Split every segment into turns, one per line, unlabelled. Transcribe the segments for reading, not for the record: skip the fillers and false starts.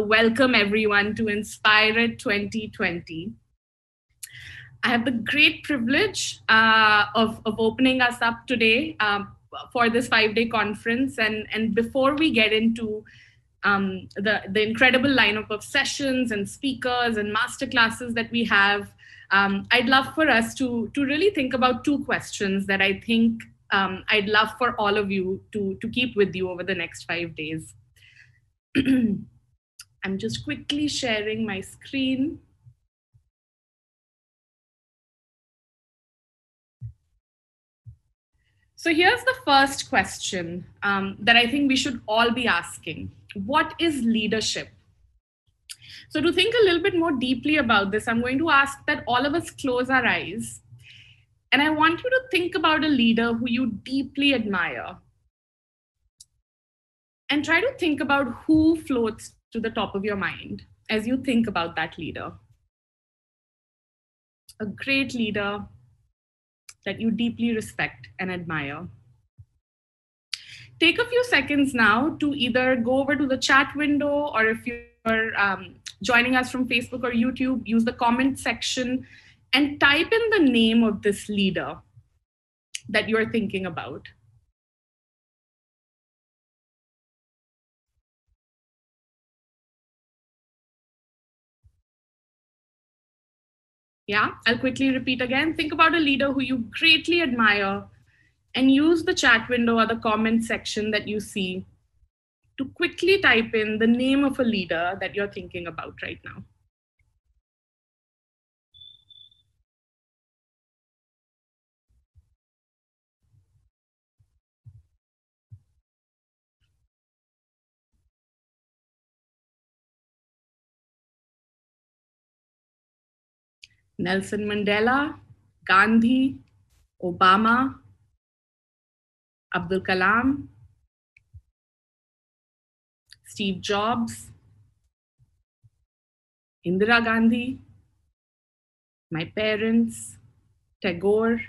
welcome everyone to Inspire It 2020. I have the great privilege of opening us up today for this 5-day conference. And before we get into the incredible lineup of sessions and speakers and masterclasses that we have, I'd love for us to really think about two questions that I think I'd love for all of you to keep with you over the next 5 days. I'm just quickly sharing my screen. So here's the first question that I think we should all be asking. What is leadership? So to think a little bit more deeply about this, I'm going to ask that all of us close our eyes. And I want you to think about a leader who you deeply admire. And try to think about who floats to the top of your mind as you think about that leader. A great leader that you deeply respect and admire. Take a few seconds now to either go over to the chat window, or if you're joining us from Facebook or YouTube, use the comment section and type in the name of this leader that you're thinking about. Yeah, I'll quickly repeat again. Think about a leader who you greatly admire and use the chat window or the comment section that you see to quickly type in the name of a leader that you're thinking about right now. Nelson Mandela, Gandhi, Obama, Abdul Kalam, Steve Jobs, Indira Gandhi, my parents, Tagore.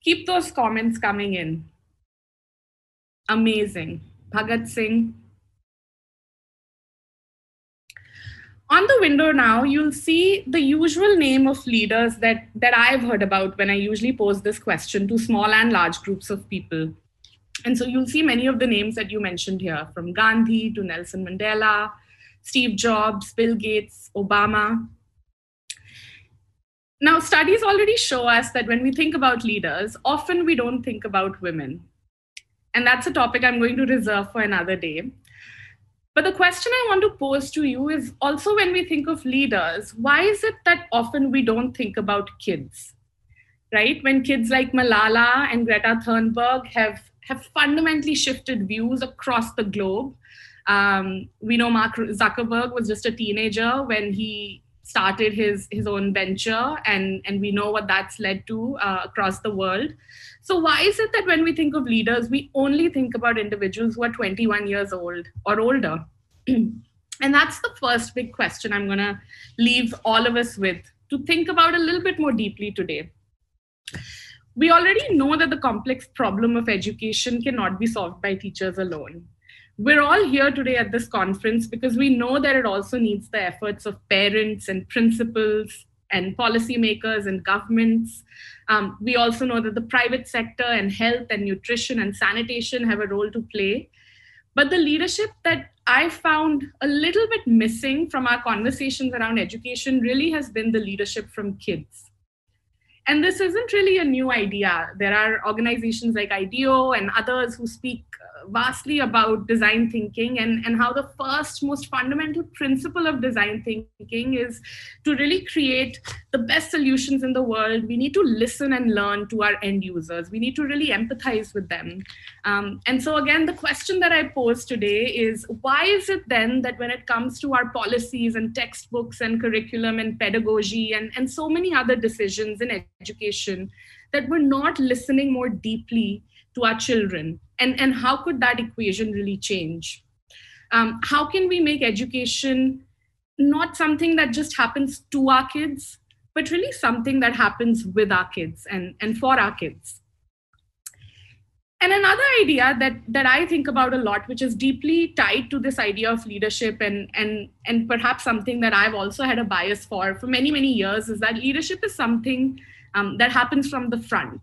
Keep those comments coming in. Amazing. Bhagat Singh. On the window now, you'll see the usual name of leaders that I've heard about when I usually pose this question to small and large groups of people. And so you'll see many of the names that you mentioned here, from Gandhi to Nelson Mandela, Steve Jobs, Bill Gates, Obama. Now, studies already show us that when we think about leaders, often we don't think about women. And that's a topic I'm going to reserve for another day. But the question I want to pose to you is also, when we think of leaders, why is it that often we don't think about kids, right? When kids like Malala and Greta Thunberg have fundamentally shifted views across the globe. We know Mark Zuckerberg was just a teenager when he started his own venture, and we know what that's led to across the world. So why is it that when we think of leaders, we only think about individuals who are 21 years old or older? And that's the first big question I'm going to leave all of us with to think about a little bit more deeply today. We already know that the complex problem of education cannot be solved by teachers alone. We're all here today at this conference because we know that it also needs the efforts of parents and principals and policymakers and governments. We also know that the private sector and health and nutrition and sanitation have a role to play. But the leadership that I found a little bit missing from our conversations around education really has been the leadership from kids. And this isn't really a new idea. There are organizations like IDEO and others who speak vastly about design thinking and how the first most fundamental principle of design thinking is to really create the best solutions in the world. We need to listen and learn to our end users. We need to really empathize with them. And so again, the question that I pose today is, why is it then that when it comes to our policies and textbooks and curriculum and pedagogy and so many other decisions in education, that we're not listening more deeply to our children? And how could that equation really change? How can we make education not something that just happens to our kids, but really something that happens with our kids and for our kids? And another idea that I think about a lot, which is deeply tied to this idea of leadership and perhaps something that I've also had a bias for many, many years, is that leadership is something that happens from the front.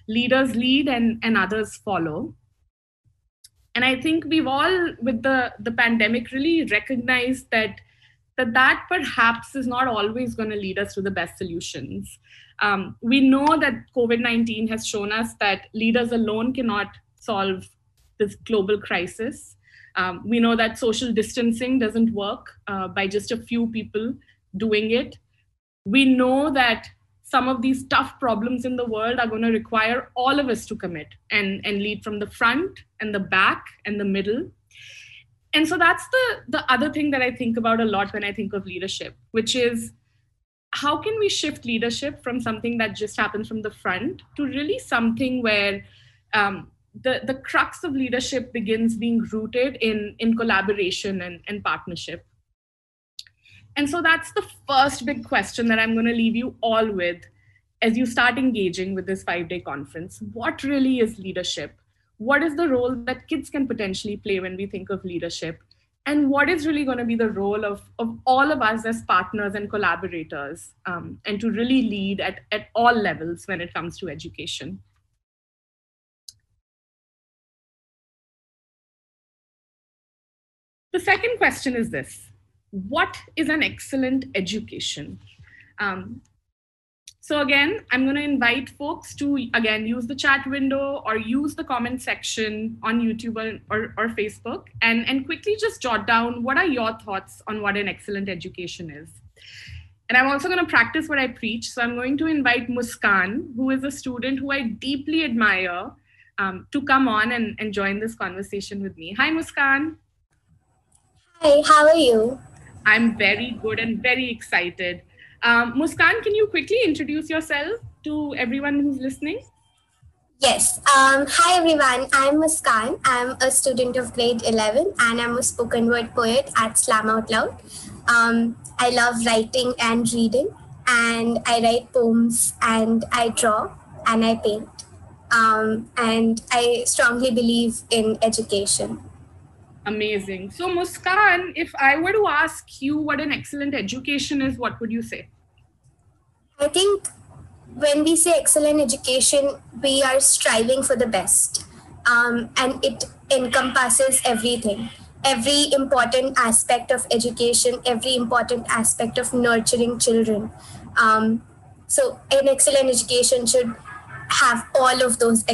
Leaders lead and others follow. And I think we've all, with the pandemic, really recognized that perhaps is not always going to lead us to the best solutions. We know that COVID-19 has shown us that leaders alone cannot solve this global crisis. We know that social distancing doesn't work by just a few people doing it. We know that some of these tough problems in the world are going to require all of us to commit and lead from the front and the back and the middle. And so that's the other thing that I think about a lot when I think of leadership, which is how can we shift leadership from something that just happens from the front to really something where the crux of leadership begins being rooted in collaboration and partnership. And so that's the first big question that I'm going to leave you all with as you start engaging with this 5-day conference. What really is leadership? What is the role that kids can potentially play when we think of leadership? And what is really going to be the role of all of us as partners and collaborators, and to really lead at all levels when it comes to education? The second question is this: what is an excellent education? So again, I'm going to invite folks to, again, use the chat window or use the comment section on YouTube or Facebook and quickly just jot down what are your thoughts on what an excellent education is. And I'm also going to practice what I preach. So I'm going to invite Muskan, who is a student who I deeply admire, to come on and join this conversation with me. Hi, Muskan.
Hi, how are you?
I'm very good and very excited. Muskan, can you quickly introduce yourself to everyone who's listening?
Yes. Hi, everyone. I'm Muskan. I'm a student of grade 11 and I'm a spoken word poet at Slam Out Loud. I love writing and reading, and I write poems and I draw and I paint. And I strongly believe in education.
Amazing. So, Muskan, if I were to ask you what an excellent education is, what would you say?
I think when we say excellent education, we are striving for the best. And it encompasses everything, every important aspect of education, every important aspect of nurturing children. So an excellent education should have all of those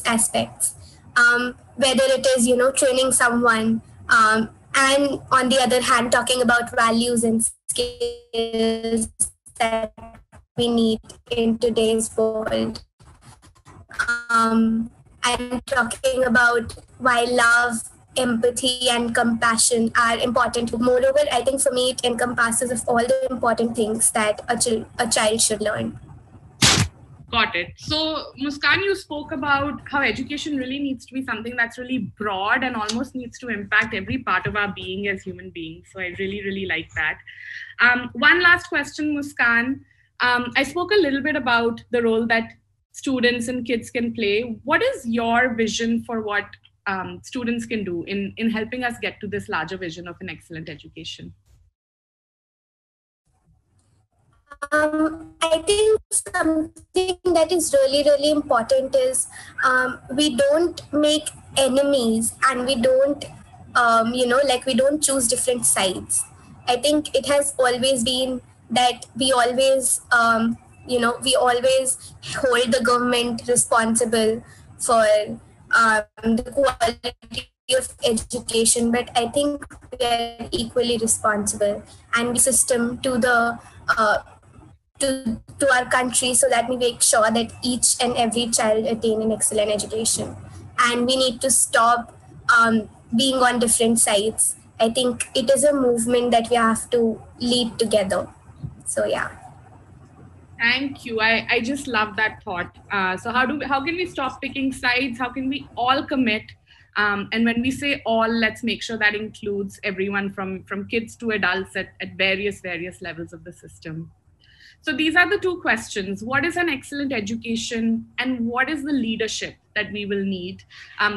aspects. Whether it is, training someone, and on the other hand, talking about values and skills that we need in today's world. I'm talking about why love, empathy, and compassion are important. Moreover, I think for me, it encompasses of all the important things that a child should learn.
Got it. So, Muskan, you spoke about how education really needs to be something that's really broad and almost needs to impact every part of our being as human beings. So I really, really like that. One last question, Muskan. I spoke a little bit about the role that students and kids can play. What is your vision for what students can do in helping us get to this larger vision of an excellent education?
I think something that is really, really important is we don't make enemies, and we don't, we don't choose different sides. I think it has always been that we always, we always hold the government responsible for the quality of education, but I think we are equally responsible and we system to the to our country so that we make sure that each and every child attain an excellent education. And we need to stop being on different sides. I think it is a movement that we have to lead together. So yeah.
Thank you. I just love that thought. So how can we stop picking sides? How can we all commit? And when we say all, let's make sure that includes everyone from kids to adults at various levels of the system. So these are the two questions. What is an excellent education and what is the leadership that we will need?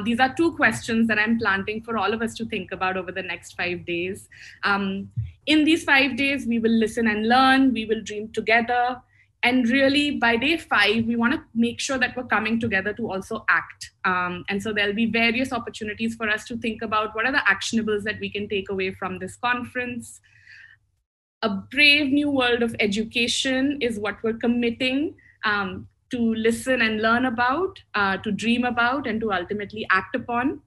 These are two questions that I'm planting for all of us to think about over the next 5 days. In these 5 days, we will listen and learn, we will dream together. And really, by day 5, we want to make sure that we're coming together to also act. And so there'll be various opportunities for us to think about what are the actionables that we can take away from this conference. A brave new world of education is what we're committing to listen and learn about, to dream about, and to ultimately act upon.